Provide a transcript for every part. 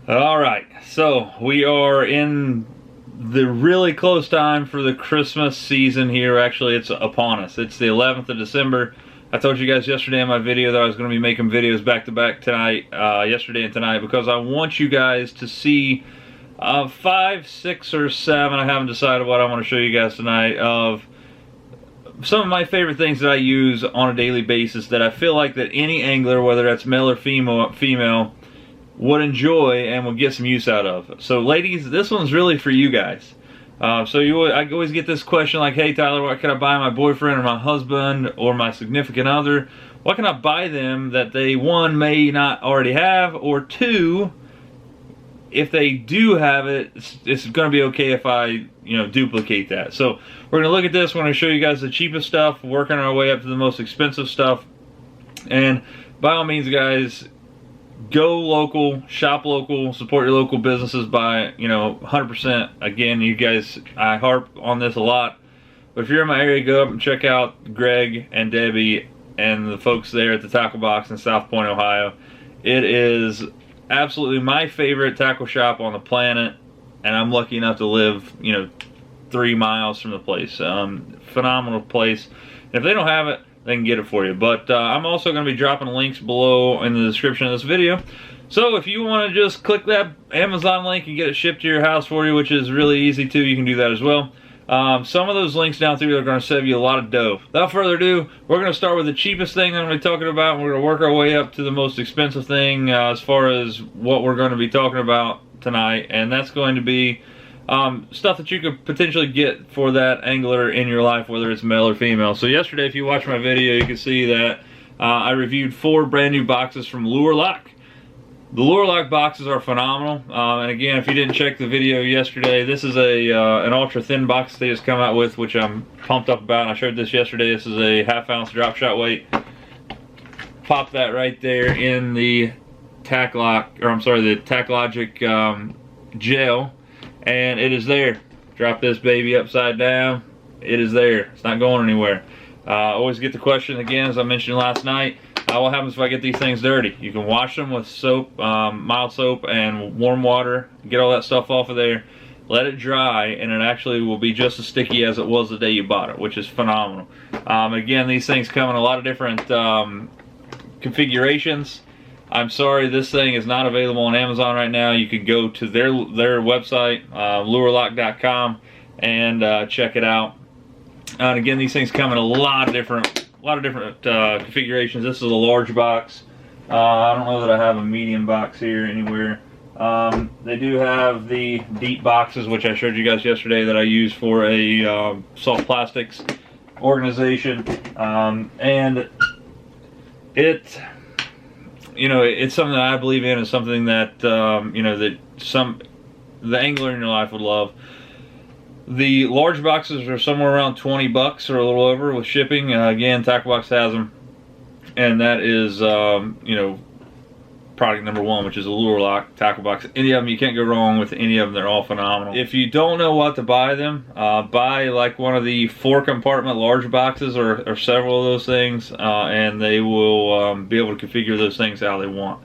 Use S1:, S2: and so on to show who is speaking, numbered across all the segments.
S1: All right, so we are in the really close time for the Christmas season here. Actually, it's upon us. It's the 11th of December. I told you guys yesterday in my video that I was going to be making videos back to back tonight, yesterday and tonight, because I want you guys to see 5, 6, or 7, I haven't decided what I want to show you guys tonight, of some of my favorite things that I use on a daily basis that I feel like that any angler, whether that's male or female, would enjoy and would get some use out of. So ladies, this one's really for you guys. I always get this question like, hey Tyler, what can I buy my boyfriend or my husband or my significant other? What can I buy them that they, one, may not already have, or two, if they do have it, it's going to be okay if I, duplicate that. So we're going to look at this. We're going to show you guys the cheapest stuff, working our way up to the most expensive stuff. And by all means, guys, go local, shop local, support your local businesses by, 100%. Again, you guys, I harp on this a lot. But if you're in my area, go up and check out Greg and Debbie and the folks there at the Tackle Box in South Point, Ohio. It is absolutely my favorite tackle shop on the planet, and I'm lucky enough to live, 3 miles from the place. Phenomenal place. And if they don't have it, they can get it for you. But I'm also going to be dropping links below in the description of this video. So if you want to just click that Amazon link and get it shipped to your house for you, which is really easy too, you can do that as well. Some of those links down through are going to save you a lot of dough. Without further ado, we're going to start with the cheapest thing that I'm going to be talking about, and we're going to work our way up to the most expensive thing as far as what we're going to be talking about tonight, and that's going to be stuff that you could potentially get for that angler in your life, whether it's male or female. So yesterday, if you watched my video, you can see that I reviewed 4 brand new boxes from LureLock. The LureLock boxes are phenomenal, and again, if you didn't check the video yesterday, this is an ultra thin box they just come out with, which I'm pumped up about. I showed this yesterday. This is a 1/2 ounce drop shot weight. Pop that right there in the the TacLogic gel, and it is there. Drop this baby upside down. It is there. It's not going anywhere. Always get the question again, as I mentioned last night. What happens if I get these things dirty? You can wash them with soap, mild soap and warm water, get all that stuff off of there, let it dry, and it actually will be just as sticky as it was the day you bought it, which is phenomenal. Again, these things come in a lot of different configurations. I'm sorry, this thing is not available on Amazon right now. You could go to their website, LureLock.com, and check it out. And again, these things come in a lot of different configurations. This is a large box. I don't know that I have a medium box here anywhere. They do have the deep boxes, which I showed you guys yesterday, that I use for a soft plastics organization, and it's something that I believe in. It's something that the angler in your life would love. The large boxes are somewhere around 20 bucks or a little over with shipping. Again, Tackle Box has them, and that is product number 1, which is a LureLock Tackle Box. Any of them, you can't go wrong with any of them. They're all phenomenal. If you don't know what to buy them, buy like one of the 4-compartment large boxes or several of those things, and they will be able to configure those things how they want.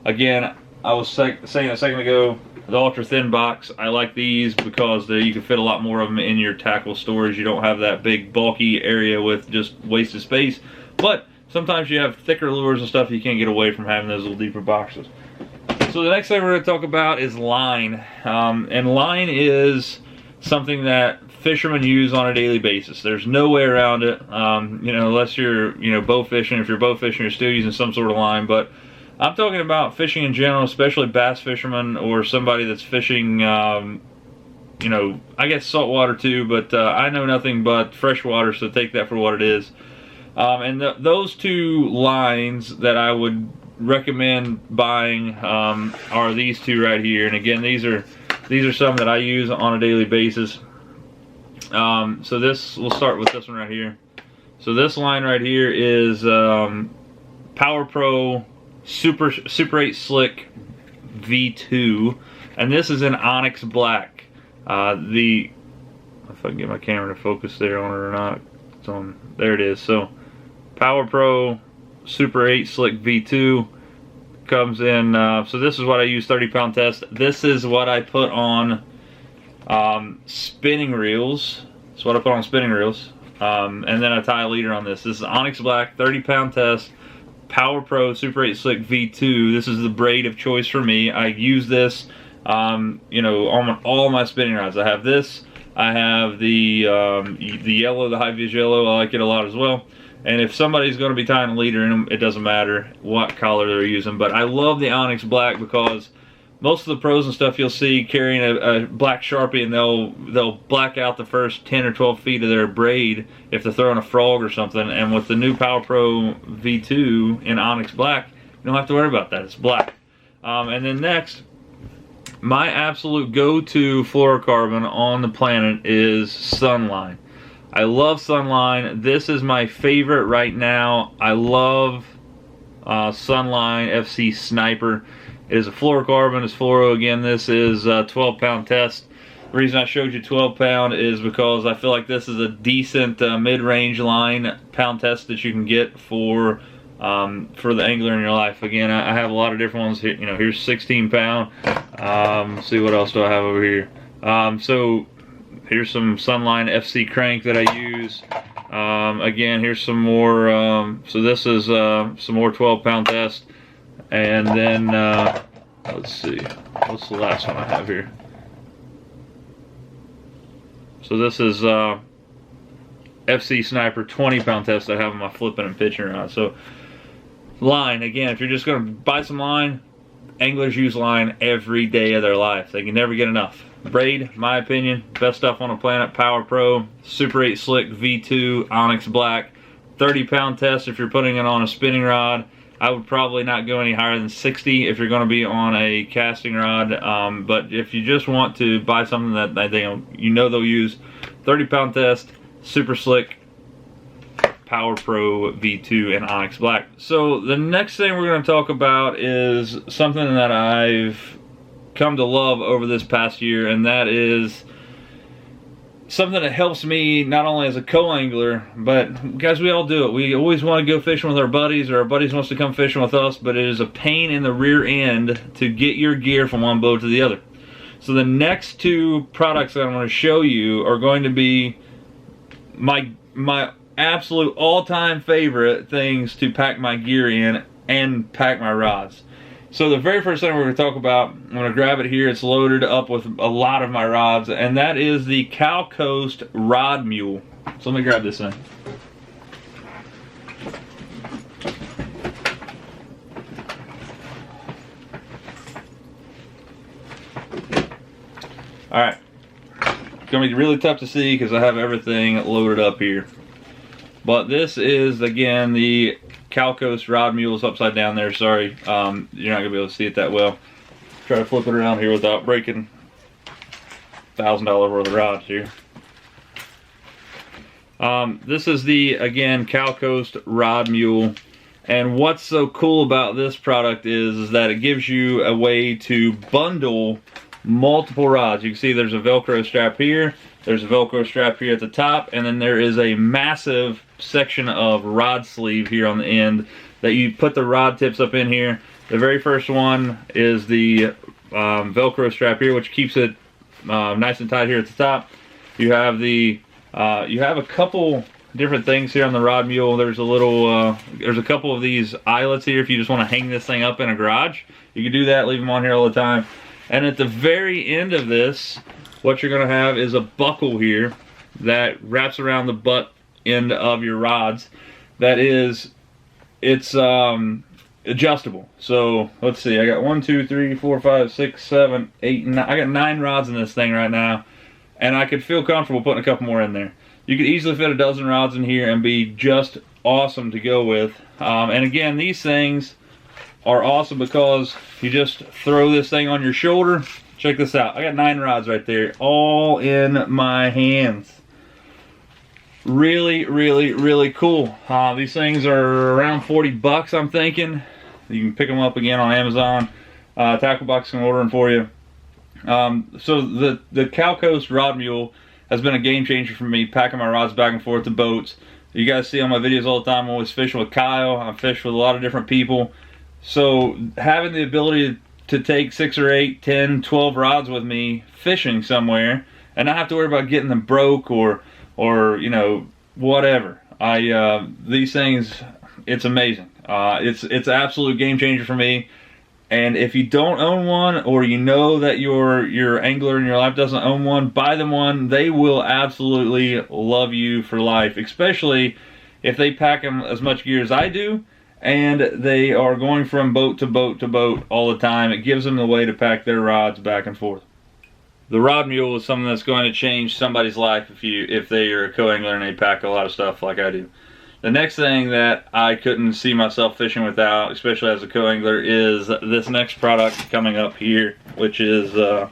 S1: Again, I was saying a second ago, the ultra thin box, I like these because you can fit a lot more of them in your tackle storage. You don't have that big bulky area with just wasted space, but sometimes you have thicker lures and stuff, you can't get away from having those little deeper boxes. So the next thing we're going to talk about is line, and line is something that fishermen use on a daily basis. There's no way around it, unless you're bow fishing. If you're bow fishing, you're still using some sort of line, but I'm talking about fishing in general, especially bass fishermen or somebody that's fishing, I guess saltwater too, but I know nothing but freshwater, so take that for what it is. And those 2 lines that I would recommend buying are these 2 right here. And again, these are some that I use on a daily basis. So we'll start with this one right here. So this line right here is Power Pro Super 8 Slick V2, and this is in Onyx Black. If I can get my camera to focus there on it or not, it's on. There it is. So Power Pro Super 8 Slick V2. comes in, so this is what I use, 30-pound test. This is what I put on spinning reels. That's what I put on spinning reels. And then I tie a leader on this. This is Onyx Black, 30-pound test, Power Pro Super 8 Slick V2. This is the braid of choice for me. I use this, you know, on all my spinning rods. I have this. I have the yellow, the high vis yellow. I like it a lot as well. And if somebody's going to be tying a leader in them, it doesn't matter what color they're using. But I love the Onyx Black because most of the pros and stuff you'll see carrying a black Sharpie, and they'll black out the first 10 or 12 feet of their braid if they're throwing a frog or something. And with the new Power Pro V2 in Onyx Black, you don't have to worry about that. It's black. And then next, my absolute go-to fluorocarbon on the planet is Sunline. I love Sunline. This is my favorite right now. I love Sunline FC Sniper. It is a fluorocarbon. It's fluoro again. This is a 12-pound test. The reason I showed you 12-pound is because I feel like this is a decent mid-range line pound test that you can get for the angler in your life. Again, I have a lot of different ones here. You know, here's 16-pound. See what else do I have over here. So here's some Sunline FC crank that I use. Again, here's some more. So this is some more 12-pound test. And then, let's see, what's the last one I have here? So this is FC Sniper 20-pound test I have on my flipping and pitching rod. So line, again, if you're just going to buy some line, anglers use line every day of their life. They can never get enough. Braid, my opinion, best stuff on the planet. Power Pro, Super 8 Slick V2, Onyx Black, 30-pound test if you're putting it on a spinning rod. I would probably not go any higher than 60 if you're going to be on a casting rod. But if you just want to buy something that you know they'll use, 30-pound test, Super Slick, Power Pro V2, and Onyx Black. So the next thing we're going to talk about is something that I've come to love over this past year, and that is something that helps me not only as a co-angler, but guys, we all do it. We always want to go fishing with our buddies, or our buddies wants to come fishing with us, but it is a pain in the rear end to get your gear from one boat to the other. So the next two products that I'm going to show you are going to be my absolute all-time favorite things to pack my gear in and pack my rods. So the very first thing we're going to talk about, I'm going to grab it here. It's loaded up with a lot of my rods, and that is the Cal Coast Rod Mule. So let me grab this thing. Alright. It's going to be really tough to see because I have everything loaded up here. But this is, again, the Cal Coast Rod Mule. Is upside down there, sorry. You're not going to be able to see it that well. Try to flip it around here without breaking $1,000 worth of rods here. This is the, again, Cal Coast Rod Mule. And what's so cool about this product is that it gives you a way to bundle multiple rods. You can see there's a Velcro strap here, there's a Velcro strap here at the top, and then there is a massive section of rod sleeve here on the end that you put the rod tips up in here. The very first one is the Velcro strap here, which keeps it nice and tight here at the top. You have the you have a couple different things here on the Rod Mule. There's a little there's a couple of these eyelets here if you just want to hang this thing up in a garage. You can do that, leave them on here all the time. And at the very end of this, what you're going to have is a buckle here that wraps around the butt end of your rods. That is, it's adjustable. So let's see, I got 1, 2, 3, 4, 5, 6, 7, 8, 9. I got 9 rods in this thing right now, and I could feel comfortable putting a couple more in there. You could easily fit a dozen rods in here and be just awesome to go with. And again, these things are awesome because you just throw this thing on your shoulder. Check this out. I got 9 rods right there, all in my hands. Really, really, really cool. These things are around 40 bucks, I'm thinking. You can pick them up again on Amazon. Tackle Box can order them for you. So the Cal Coast Rod Mule has been a game changer for me, packing my rods back and forth to boats. You guys see on my videos all the time, I'm always fishing with Kyle. I fish with a lot of different people. So having the ability to take 6 or 8, 10, 12 rods with me fishing somewhere and not have to worry about getting them broke or you know, whatever. These things, it's amazing. It's an absolute game changer for me. And if you don't own one, or you know that your angler in your life doesn't own one, buy them one. They will absolutely love you for life, especially if they pack them as much gear as I do, and they are going from boat to boat to boat all the time. It gives them the way to pack their rods back and forth. The rod mule is something that's going to change somebody's life if they are a co-angler and they pack a lot of stuff like I do. The next thing that I couldn't see myself fishing without, especially as a co-angler, is this next product coming up here, which is a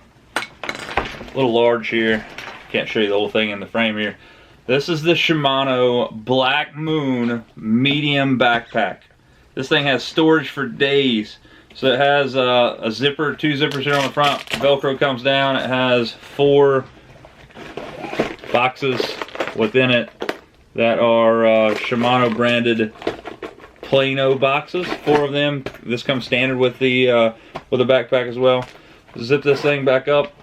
S1: little large here. Can't show you the whole thing in the frame here. This is the Shimano Black Moon medium backpack. This thing has storage for days. So it has a zipper, 2 zippers here on the front. Velcro comes down. It has 4 boxes within it that are Shimano branded Plano boxes. 4 of them. This comes standard with the backpack as well. Zip this thing back up.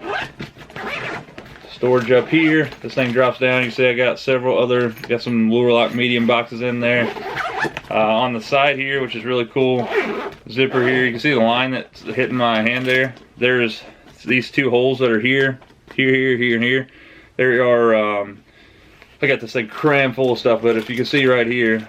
S1: Storage up here. This thing drops down. You see I got some LureLock medium boxes in there. On the side here, which is really cool, zipper here. You can see the line that's hitting my hand there. There's these 2 holes that are here, here, and here. There are, I got this thing crammed full of stuff, but if you can see right here,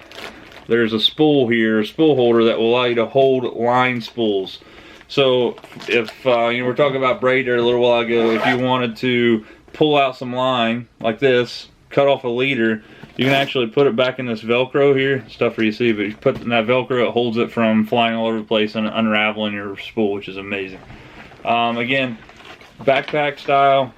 S1: there's a spool here, a spool holder that will allow you to hold line spools. So if, you know, we were talking about braid there a little while ago, if you wanted to pull out some line like this, cut off a leader, you can actually put it back in this Velcro here. Stuff for you see, but you put it in that Velcro, it holds it from flying all over the place and unraveling your spool, which is amazing. Again, backpack style,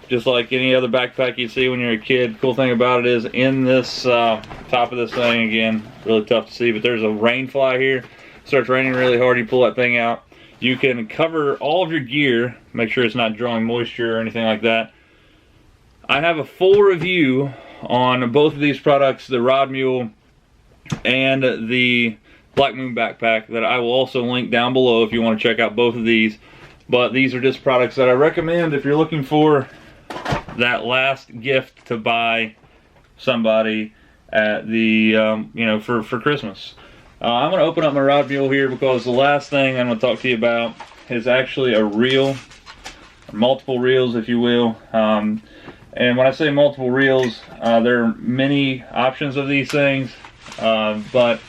S1: just like any other backpack you see when you're a kid. Cool thing about it is in this top of this thing, again, really tough to see, but there's a rain fly here. It starts raining really hard, you pull that thing out. You can cover all of your gear, make sure it's not drawing moisture or anything like that. I have a full review on both of these products, the Rod Mule and the Black Moon backpack, that I will also link down below if you want to check out both of these. But these are just products that I recommend if you're looking for that last gift to buy somebody at the you know, for Christmas. I'm going to open up my Rod Mule here because the last thing I'm going to talk to you about is actually a reel, or multiple reels if you will. And when I say multiple reels, there are many options of these things, but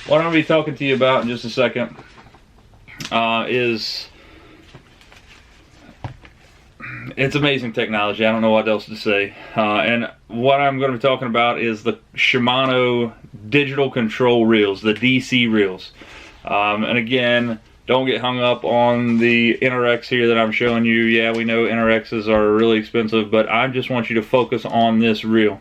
S1: what I'm going to be talking to you about in just a second is, it's amazing technology. I don't know what else to say. And what I'm going to be talking about is the Shimano digital control reels, the DC reels. And again, don't get hung up on the NRX here that I'm showing you. Yeah, we know NRXs are really expensive, but I just want you to focus on this reel.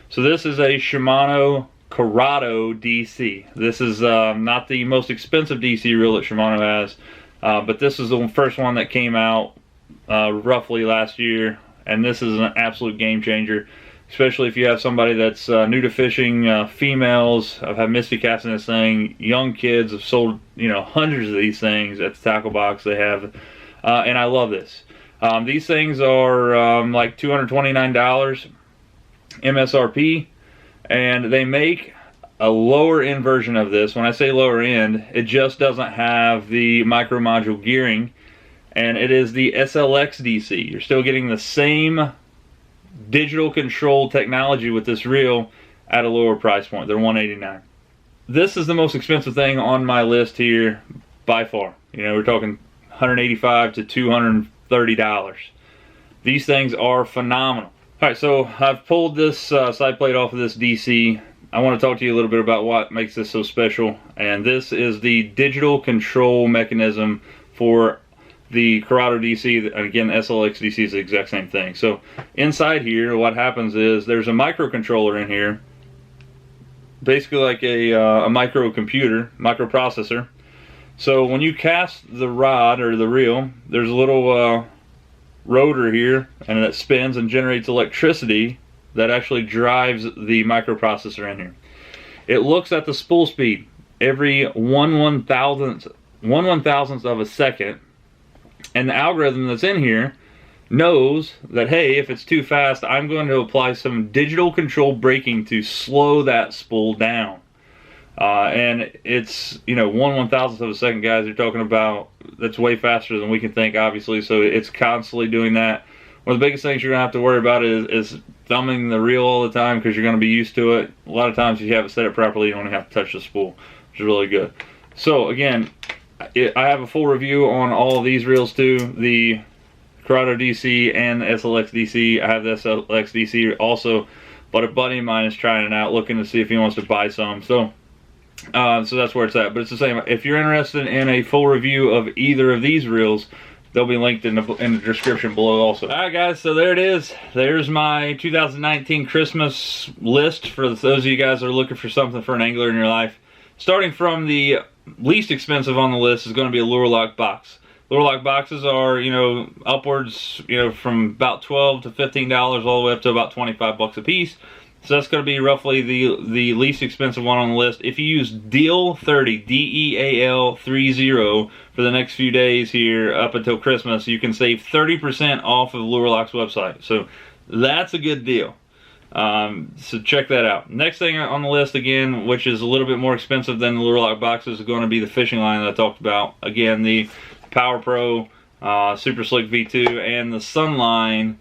S1: So this is a Shimano Corrado DC. This is not the most expensive DC reel that Shimano has, but this is the first one that came out roughly last year, and this is an absolute game changer, especially if you have somebody that's new to fishing, females. I've had Misty casting this thing. Young kids have sold, you know, hundreds of these things at the tackle box they have, and I love this. These things are like $229 MSRP, and they make a lower end version of this. When I say lower end, it just doesn't have the micro module gearing, and it is the SLX DC. You're still getting the same digital control technology with this reel at a lower price point. They're $189. This is the most expensive thing on my list here by far. You know, we're talking $185 to $230. These things are phenomenal. Alright, so I've pulled this side plate off of this DC. I want to talk to you a little bit about what makes this so special. And this is the digital control mechanism for the Corrado DC. Again, the SLX DC is the exact same thing. So inside here, what happens is there's a microcontroller in here, basically like a microcomputer, microprocessor. So when you cast the rod or the reel, there's a little rotor here, and it spins and generates electricity that actually drives the microprocessor in here. It looks at the spool speed. every 1/1000th of a second. And the algorithm that's in here knows that, hey, if it's too fast, I'm going to apply some digital control braking to slow that spool down. And it's, you know, 1/1000th of a second, guys. You're talking about, that's way faster than we can think, obviously. So it's constantly doing that. One of the biggest things you're gonna have to worry about is thumbing the reel all the time, because you're gonna be used to it. A lot of times, if you have it set up properly, you don't have to touch the spool, which is really good. So again, I have a full review on all of these reels too, the Corrado DC and the SLX DC. I have the SLX DC also, but a buddy of mine is trying it out, looking to see if he wants to buy some. So that's where it's at. But it's the same. If you're interested in a full review of either of these reels, they'll be linked in the description below also. Alright guys, so there it is. There's my 2019 Christmas list for those of you guys that are looking for something for an angler in your life. Starting from the least expensive on the list is going to be a LureLock box. LureLock boxes are, you know, upwards, you know, from about $12 to $15 all the way up to about 25 bucks a piece. So that's going to be roughly the least expensive one on the list. If you use DEAL30, DEAL30 for the next few days here up until Christmas, you can save 30% off of LureLock's website. So that's a good deal. So check that out. Next thing on the list, again, which is a little bit more expensive than the LureLock boxes, is going to be the fishing line that I talked about. Again, the Power Pro Super Slick V2 and the Sunline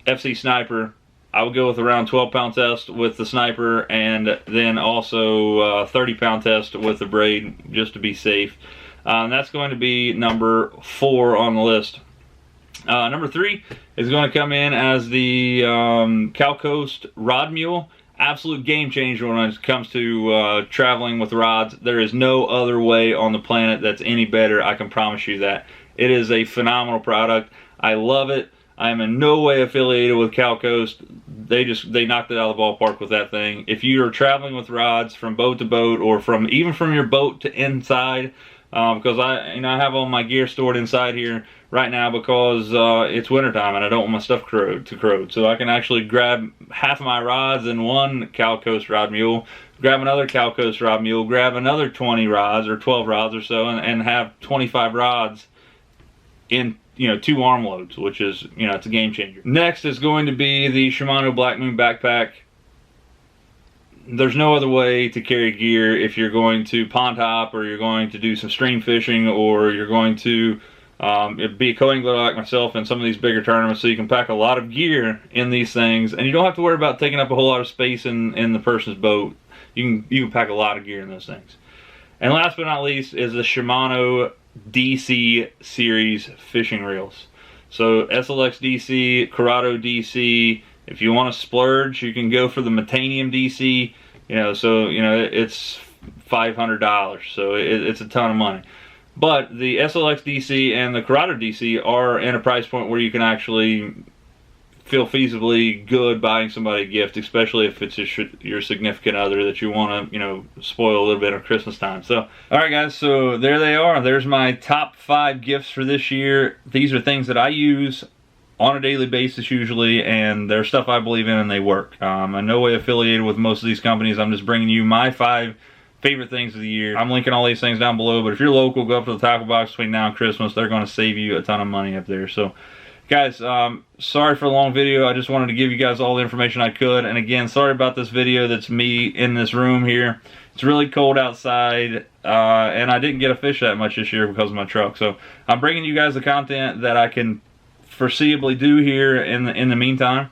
S1: FC Sniper. I would go with around 12-pound test with the sniper, and then also 30-pound test with the braid, just to be safe. And that's going to be number 4 on the list. Number 3 is going to come in as the Cal Coast Rod Mule. Absolute game changer when it comes to traveling with rods. There is no other way on the planet that's any better, I can promise you that. It is a phenomenal product. I love it. I am in no way affiliated with Cal Coast. They knocked it out of the ballpark with that thing. If you are traveling with rods from boat to boat, or even from your boat to inside, because I have all my gear stored inside here right now because it's wintertime and I don't want my stuff to corrode. So I can actually grab half of my rods in one Cal Coast rod mule, grab another Cal Coast rod mule, grab another 20 rods or 12 rods or so, and have 25 rods in, you know, 2 arm loads, which is, you know, it's a game changer. Next is going to be the Shimano Black Moon backpack. There's no other way to carry gear if you're going to pond hop, or you're going to do some stream fishing, or you're going to be a co-angler like myself in some of these bigger tournaments. So you can pack a lot of gear in these things, and you don't have to worry about taking up a whole lot of space in the person's boat. You can pack a lot of gear in those things. And last but not least is the Shimano DC series fishing reels. So SLX DC, Corrado DC. If you want to splurge, you can go for the Metanium DC. You know, so you know it's $500, so it's a ton of money. But the SLX DC and the Corrado DC are in a price point where you can actually feel feasibly good buying somebody a gift, especially if it's your significant other that you want to, you know, spoil a little bit at Christmas time. So, alright guys, so there they are. There's my top 5 gifts for this year. These are things that I use on a daily basis usually, and they're stuff I believe in and they work. I'm in no way affiliated with most of these companies. I'm just bringing you my 5 favorite things of the year. I'm linking all these things down below, but if you're local, go up to the tackle box between now and Christmas. They're going to save you a ton of money up there. So guys, sorry for the long video. I just wanted to give you guys all the information I could. And again, sorry about this video that's me in this room here. It's really cold outside, and I didn't get to fish that much this year because of my truck. So I'm bringing you guys the content that I can foreseeably do here in the meantime.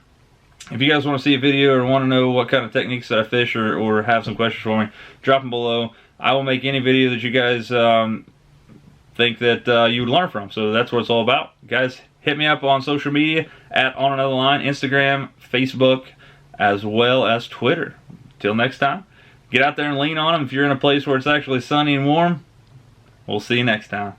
S1: If you guys want to see a video or want to know what kind of techniques that I fish, or have some questions for me, drop them below. I will make any video that you guys think that you would learn from. So that's what it's all about. Guys, hit me up on social media at On Another Line, Instagram, Facebook, as well as Twitter. Till next time, get out there and lean on them. If you're in a place where it's actually sunny and warm, we'll see you next time.